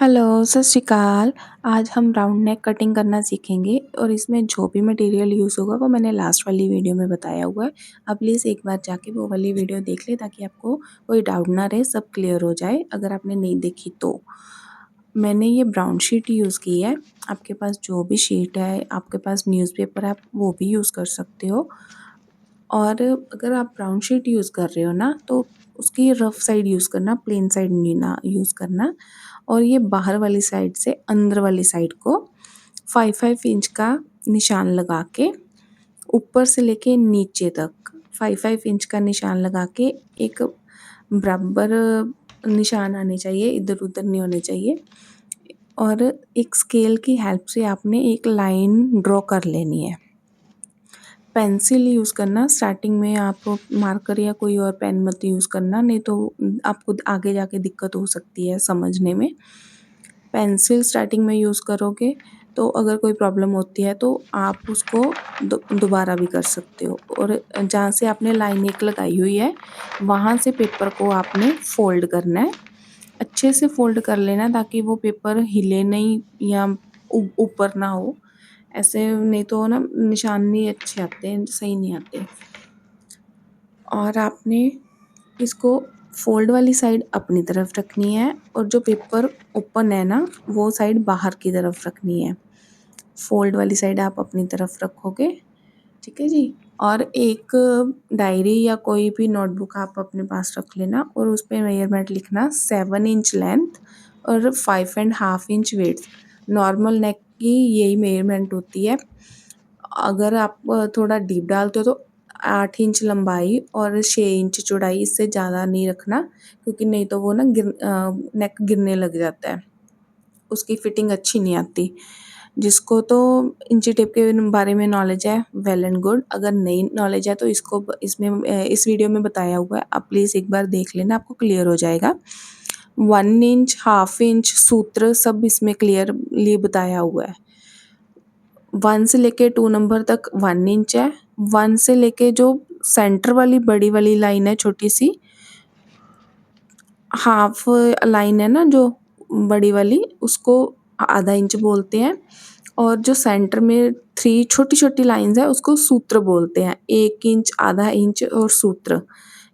Hello, सत श्री अकाल। आज हम राउंड नेक कटिंग करना सीखेंगे और इसमें जो भी मटेरियल यूज़ होगा वो मैंने लास्ट वाली वीडियो में बताया हुआ है। आप प्लीज़ एक बार जाके वो वाली वीडियो देख लें ताकि आपको कोई डाउट ना रहे, सब क्लियर हो जाए अगर आपने नहीं देखी तो। मैंने ये ब्राउन शीट यूज़ की है। आपके पास जो भी शीट है, आपके पास न्यूज़पेपर है, आप वो भी यूज़ कर सकते हो। और अगर आप ब्राउन शीट यूज़ कर रहे हो ना तो उसकी रफ़ साइड यूज़ करना, प्लेन साइड नहीं ना यूज़ करना। और ये बाहर वाली साइड से अंदर वाली साइड को 5-5 इंच का निशान लगा के ऊपर से लेके नीचे तक 5-5 इंच का निशान लगा के एक बराबर निशान आने चाहिए, इधर-उधर नहीं होने चाहिए। और एक स्केल की हेल्प से आपने एक लाइन ड्रॉ कर लेनी है। पेंसिल यूज़ करना, स्टार्टिंग में आप मार्कर या कोई और पेन मत यूज़ करना, नहीं तो आपको आगे जाके दिक्कत हो सकती है समझने में। पेंसिल स्टार्टिंग में यूज़ करोगे तो अगर कोई प्रॉब्लम होती है तो आप उसको दोबारा भी कर सकते हो। और जहाँ से आपने लाइन एक लगाई हुई है वहाँ से पेपर को आपने फ़ोल्ड करना है। अच्छे से फ़ोल्ड कर लेना ताकि वो पेपर हिले नहीं या ऊपर ना हो। ऐसे नहीं तो ना निशान नहीं अच्छे आते हैं, सही नहीं आते। और आपने इसको फ़ोल्ड वाली साइड अपनी तरफ रखनी है और जो पेपर ओपन है ना वो साइड बाहर की तरफ रखनी है। फ़ोल्ड वाली साइड आप अपनी तरफ रखोगे, ठीक है जी। और एक डायरी या कोई भी नोटबुक आप अपने पास रख लेना और उस पे मेजरमेंट लिखना 7 इंच लेंथ और 5.5 इंच विड्थ। नॉर्मल नेक की यही मेजरमेंट होती है। अगर आप थोड़ा डीप डालते हो तो 8 इंच लंबाई और 6 इंच चौड़ाई, इससे ज़्यादा नहीं रखना क्योंकि नहीं तो वो ना नेक गिरने लग जाता है, उसकी फिटिंग अच्छी नहीं आती। जिसको तो इंची टेप के बारे में नॉलेज है वेल एंड गुड, अगर नहीं नॉलेज है तो इसको इसमें इस वीडियो में बताया हुआ है, आप प्लीज़ एक बार देख लेना, आपको क्लियर हो जाएगा। 1 इंच, हाफ इंच, सूत्र सब इसमें क्लियरली बताया हुआ है। 1 से लेके 2 नंबर तक 1 इंच है। 1 से लेके जो सेंटर वाली बड़ी वाली लाइन है छोटी सी, हाफ लाइन है ना जो बड़ी वाली, उसको आधा इंच बोलते हैं। और जो सेंटर में 3 छोटी-छोटी लाइन्स है उसको सूत्र बोलते हैं। 1 इंच, आधा इंच और सूत्र,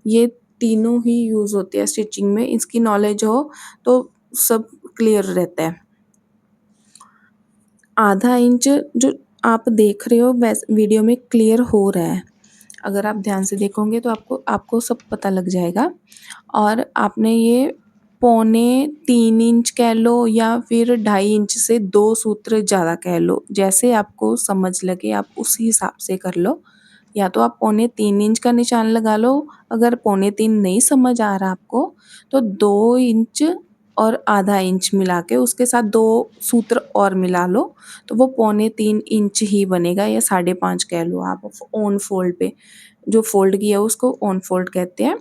ये तीनों ही यूज़ होते हैं स्टिचिंग में। इसकी नॉलेज हो तो सब क्लियर रहता है। आधा इंच जो आप देख रहे हो वैस वीडियो में क्लियर हो रहा है। अगर आप ध्यान से देखोगे तो आपको आपको सब पता लग जाएगा। और आपने ये पौने 3 इंच कह लो या फिर 2.5 इंच से 2 सूत्र ज़्यादा कह लो, जैसे आपको समझ लगे आप उसी हिसाब से कर लो। या तो आप पौने 3 इंच का निशान लगा लो, अगर पौने 3 नहीं समझ आ रहा आपको तो 2 इंच और आधा इंच मिला के उसके साथ 2 सूत्र और मिला लो, तो वो पौने 3 इंच ही बनेगा या 5.5 कह लो आप ऑन फोल्ड पे। जो फ़ोल्ड किया है उसको ऑन फोल्ड कहते हैं।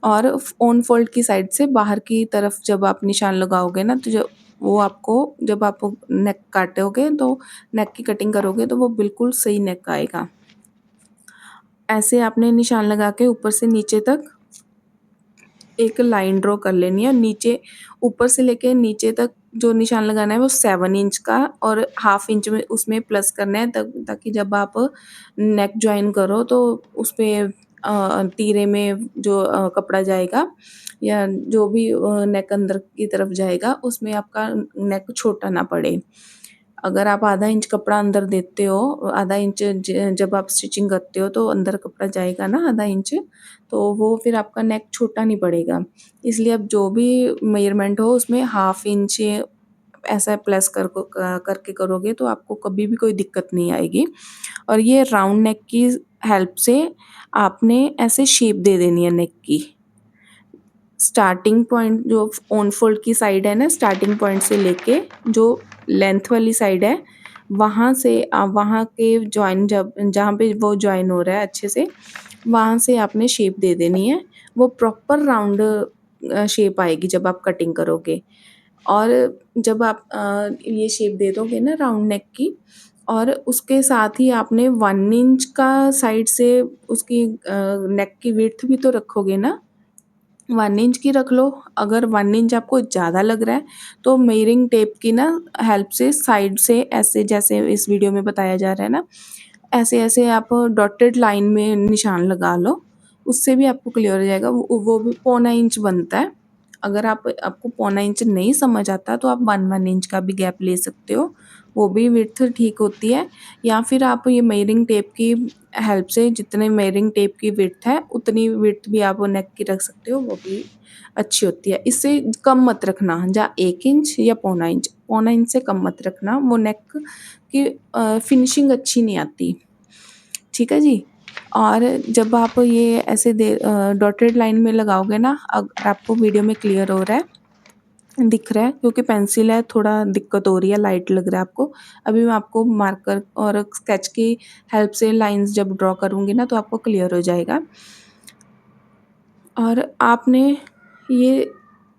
और ऑन फोल्ड की साइड से बाहर की तरफ जब आप निशान लगाओगे ना तो वो आपको जब आप नेक काटोगे तो नेक की कटिंग करोगे तो वो बिल्कुल सही नेक आएगा। ऐसे आपने निशान लगा के ऊपर से नीचे तक एक लाइन ड्रॉ कर लेनी है। नीचे ऊपर से लेके नीचे तक जो निशान लगाना है वो 7 इंच का और हाफ इंच में उसमें प्लस करना है ताकि जब आप नेक जॉइन करो तो उस पे तीरे में जो कपड़ा जाएगा या जो भी नेक अंदर की तरफ जाएगा उसमें आपका नेक छोटा ना पड़े। अगर आप आधा इंच कपड़ा अंदर देते हो, आधा इंच जब आप स्टिचिंग करते हो तो अंदर कपड़ा जाएगा ना आधा इंच, तो वो फिर आपका नेक छोटा नहीं पड़ेगा। इसलिए अब जो भी मेजरमेंट हो उसमें हाफ इंच ऐसा प्लस करके करोगे तो आपको कभी भी कोई दिक्कत नहीं आएगी। और ये राउंड नेक की हेल्प से आपने ऐसे शेप दे देनी है नेक की। स्टार्टिंग पॉइंट जो ऑन फोल्ड की साइड है ना, स्टार्टिंग पॉइंट से लेके जो लेंथ वाली साइड है वहाँ से वहाँ के जॉइन जब जहाँ पे वो जॉइन हो रहा है अच्छे से, वहाँ से आपने शेप दे देनी है। वो प्रॉपर राउंड शेप आएगी जब आप कटिंग करोगे। और जब आप ये शेप दे दोगे ना राउंड नेक की, और उसके साथ ही आपने 1 इंच का साइड से उसकी नेक की विड्थ भी तो रखोगे ना। 1 इंच की रख लो। अगर 1 इंच आपको ज़्यादा लग रहा है तो मेयरिंग टेप की ना हेल्प से साइड से ऐसे, जैसे इस वीडियो में बताया जा रहा है ना, ऐसे-ऐसे आप डॉटेड लाइन में निशान लगा लो, उससे भी आपको क्लियर हो जाएगा। वो भी पौना इंच बनता है। अगर आपको पौना इंच नहीं समझ आता तो आप 1-1 इंच का भी गैप ले सकते हो, वो भी विड्थ ठीक होती है। या फिर आप ये मेयरिंग टेप की हेल्प से जितने मेयरिंग टेप की विड्थ है उतनी विड्थ भी आप नेक की रख सकते हो, वो भी अच्छी होती है। इससे कम मत रखना, जहाँ 1 इंच या पौना इंच से कम मत रखना, वो नेक की फिनिशिंग अच्छी नहीं आती। ठीक है जी। और जब आप ये ऐसे डॉटेड लाइन में लगाओगे ना, अगर आपको वीडियो में क्लियर हो रहा है, दिख रहा है, क्योंकि पेंसिल है थोड़ा दिक्कत हो रही है, लाइट लग रहा है आपको। अभी मैं आपको मार्कर और स्केच की हेल्प से लाइंस जब ड्रॉ करूँगी ना तो आपको क्लियर हो जाएगा। और आपने ये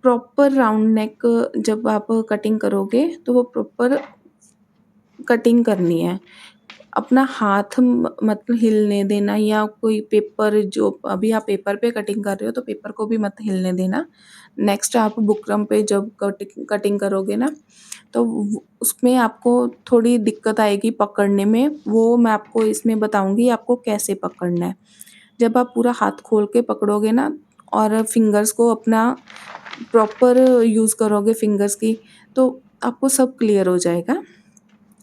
प्रॉपर राउंड नेक जब आप कटिंग करोगे तो वो प्रॉपर कटिंग करनी है। अपना हाथ मत हिलने देना, या कोई पेपर, जो अभी आप पेपर पे कटिंग कर रहे हो तो पेपर को भी मत हिलने देना। नेक्स्ट आप बुकरम पे जब कटिंग कटिंग करोगे ना तो उसमें आपको थोड़ी दिक्कत आएगी पकड़ने में, वो मैं आपको इसमें बताऊंगी आपको कैसे पकड़ना है। जब आप पूरा हाथ खोल के पकड़ोगे ना और फिंगर्स को अपना प्रॉपर यूज़ करोगे फिंगर्स की, तो आपको सब क्लियर हो जाएगा।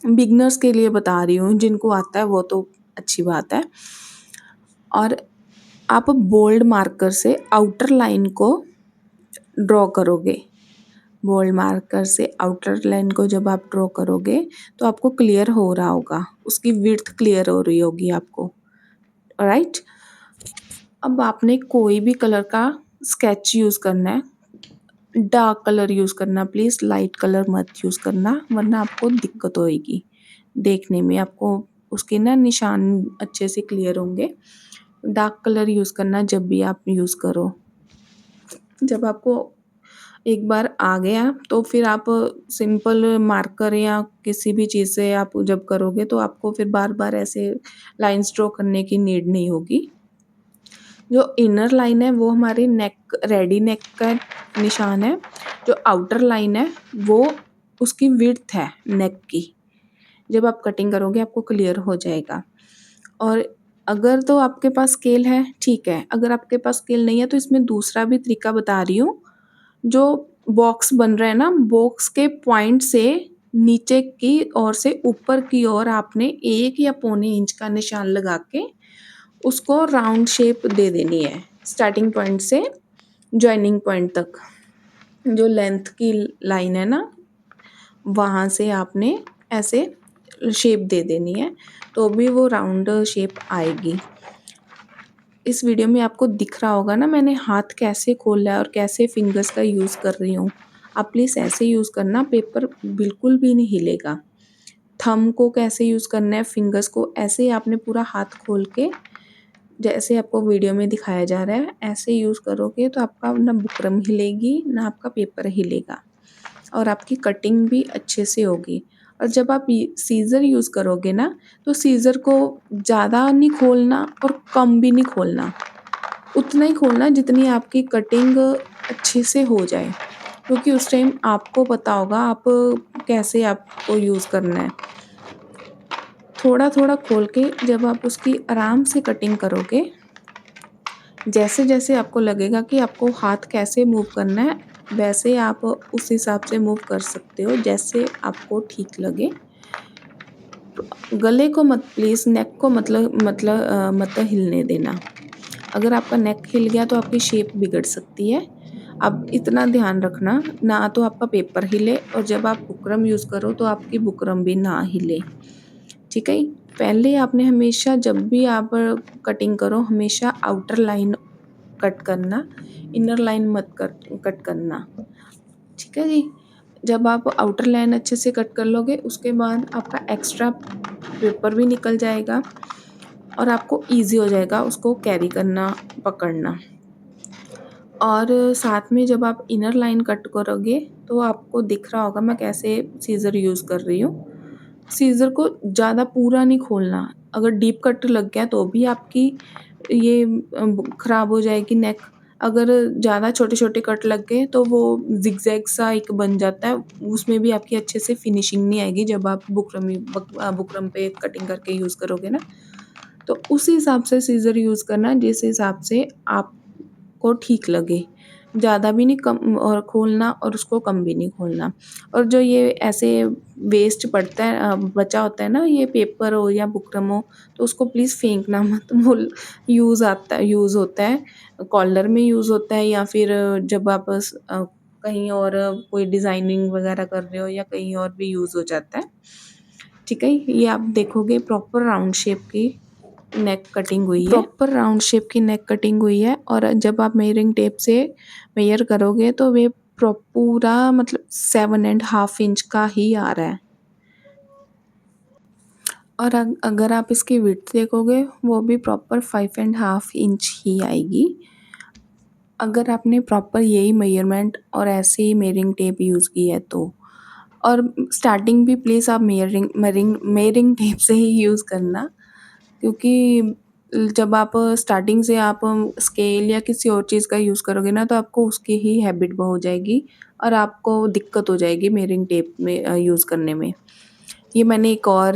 बिगनर्स के लिए बता रही हूँ, जिनको आता है वो तो अच्छी बात है। और आप बोल्ड मार्कर से आउटर लाइन को ड्रॉ करोगे। बोल्ड मार्कर से आउटर लाइन को जब आप ड्रॉ करोगे तो आपको क्लियर हो रहा होगा, उसकी विड्थ क्लियर हो रही होगी आपको, राइट। अब आपने कोई भी कलर का स्केच यूज़ करना है, डार्क कलर यूज़ करना प्लीज़, लाइट कलर मत यूज़ करना, वरना आपको दिक्कत होएगी देखने में, आपको उसके ना निशान अच्छे से क्लियर होंगे। डार्क कलर यूज़ करना जब भी आप यूज़ करो। जब आपको एक बार आ गया तो फिर आप सिंपल मार्कर या किसी भी चीज़ से आप जब करोगे तो आपको फिर बार-बार ऐसे लाइन्स ड्रॉ करने की नीड नहीं होगी। जो इनर लाइन है वो हमारी नेक, रेडी नेक का निशान है। जो आउटर लाइन है वो उसकी विड्थ है नेक की। जब आप कटिंग करोगे आपको क्लियर हो जाएगा। और अगर तो आपके पास स्केल है ठीक है, अगर आपके पास स्केल नहीं है तो इसमें दूसरा भी तरीका बता रही हूँ। जो बॉक्स बन रहा है ना, बॉक्स के पॉइंट से नीचे की ओर से ऊपर की ओर आपने 1 या पौने इंच का निशान लगा के उसको राउंड शेप दे देनी है, स्टार्टिंग पॉइंट से जॉइनिंग पॉइंट तक। जो लेंथ की लाइन है ना, वहाँ से आपने ऐसे शेप दे देनी है, तो भी वो राउंड शेप आएगी। इस वीडियो में आपको दिख रहा होगा ना मैंने हाथ कैसे खोला है और कैसे फिंगर्स का यूज़ कर रही हूँ। आप प्लीज़ ऐसे यूज़ करना, पेपर बिल्कुल भी नहीं हिलेगा। थंब को कैसे यूज़ करना है, फिंगर्स को ऐसे ही आपने पूरा हाथ खोल के, जैसे आपको वीडियो में दिखाया जा रहा है ऐसे यूज़ करोगे तो आपका ना बुकरम हिलेगी ना आपका पेपर हिलेगा, और आपकी कटिंग भी अच्छे से होगी। और जब आप सीज़र यूज़ करोगे ना तो सीज़र को ज़्यादा नहीं खोलना और कम भी नहीं खोलना, उतना ही खोलना जितनी आपकी कटिंग अच्छे से हो जाए, क्योंकि उस टाइम आपको पता होगा आप कैसे आपको यूज़ करना है। थोड़ा-थोड़ा खोल के जब आप उसकी आराम से कटिंग करोगे, जैसे-जैसे आपको लगेगा कि आपको हाथ कैसे मूव करना है, वैसे आप उस हिसाब से मूव कर सकते हो, जैसे आपको ठीक लगे। गले को मत प्लीज़, नेक को मत हिलने देना। अगर आपका नेक हिल गया तो आपकी शेप बिगड़ सकती है। अब इतना ध्यान रखना, ना तो आपका पेपर हिले और जब आप बुकरम यूज़ करो तो आपकी बुकरम भी ना हिले, ठीक है? पहले आपने हमेशा जब भी आप कटिंग करो हमेशा आउटर लाइन कट करना, इनर लाइन मत कट करना, ठीक है जी? जब आप आउटर लाइन अच्छे से कट कर लोगे उसके बाद आपका एक्स्ट्रा पेपर भी निकल जाएगा और आपको ईज़ी हो जाएगा उसको कैरी करना, पकड़ना। और साथ में जब आप इनर लाइन कट करोगे तो आपको दिख रहा होगा मैं कैसे सीज़र यूज़ कर रही हूँ। सीज़र को ज़्यादा पूरा नहीं खोलना, अगर डीप कट लग गया तो भी आपकी ये ख़राब हो जाएगी नेक। अगर ज़्यादा छोटे-छोटे कट लग गए तो वो ज़िगज़ैग सा एक बन जाता है, उसमें भी आपकी अच्छे से फिनिशिंग नहीं आएगी जब आप बुकरम पे कटिंग करके यूज़ करोगे ना। तो उस हिसाब से सीज़र यूज़ करना जिस हिसाब से आपको ठीक लगे। ज़्यादा भी नहीं कम और खोलना और उसको कम भी नहीं खोलना। और जो ये ऐसे वेस्ट पड़ता है बचा होता है ना ये पेपर हो या बुकरम हो, तो उसको प्लीज़ फेंकना मत। वो यूज़ होता है, कॉलर में यूज़ होता है या फिर जब आप कहीं और कोई डिज़ाइनिंग वगैरह कर रहे हो या कहीं और भी यूज़ हो जाता है। ठीक है? ये आप देखोगे प्रॉपर राउंड शेप की नेक कटिंग हुई है, प्रॉपर राउंड शेप की नेक कटिंग हुई है और जब आप मेजरिंग टेप से मेजर करोगे तो वे पूरा मतलब 7.5 इंच का ही आ रहा है। और अगर आप इसकी विड्थ देखोगे वो भी प्रॉपर 5.5 इंच ही आएगी। अगर आपने प्रॉपर यही मेजरमेंट और ऐसे ही मेजरिंग टेप यूज़ की है तो। और स्टार्टिंग भी प्लीज़ आप मेजरिंग टेप से ही यूज़ करना, क्योंकि जब आप स्टार्टिंग से आप स्केल या किसी और चीज़ का यूज़ करोगे ना तो आपको उसकी ही हैबिट हो जाएगी और आपको दिक्कत हो जाएगी मेजरिंग टेप में यूज़ करने में। ये मैंने एक और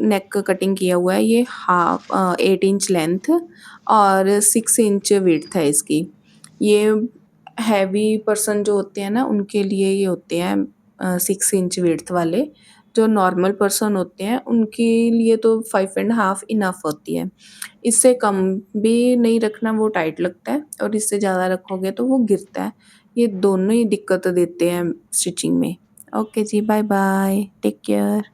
नेक कटिंग किया हुआ है, ये 8 इंच लेंथ और 6 इंच विड्थ है इसकी। ये हैवी पर्सन जो होते हैं ना उनके लिए ये होते हैं 6 इंच विड्थ वाले। जो नॉर्मल पर्सन होते हैं उनके लिए तो 5.5 इनफ होती है। इससे कम भी नहीं रखना, वो टाइट लगता है और इससे ज़्यादा रखोगे तो वो गिरता है। ये दोनों ही दिक्कत देते हैं स्टिचिंग में। ओके जी, बाय बाय, टेक केयर।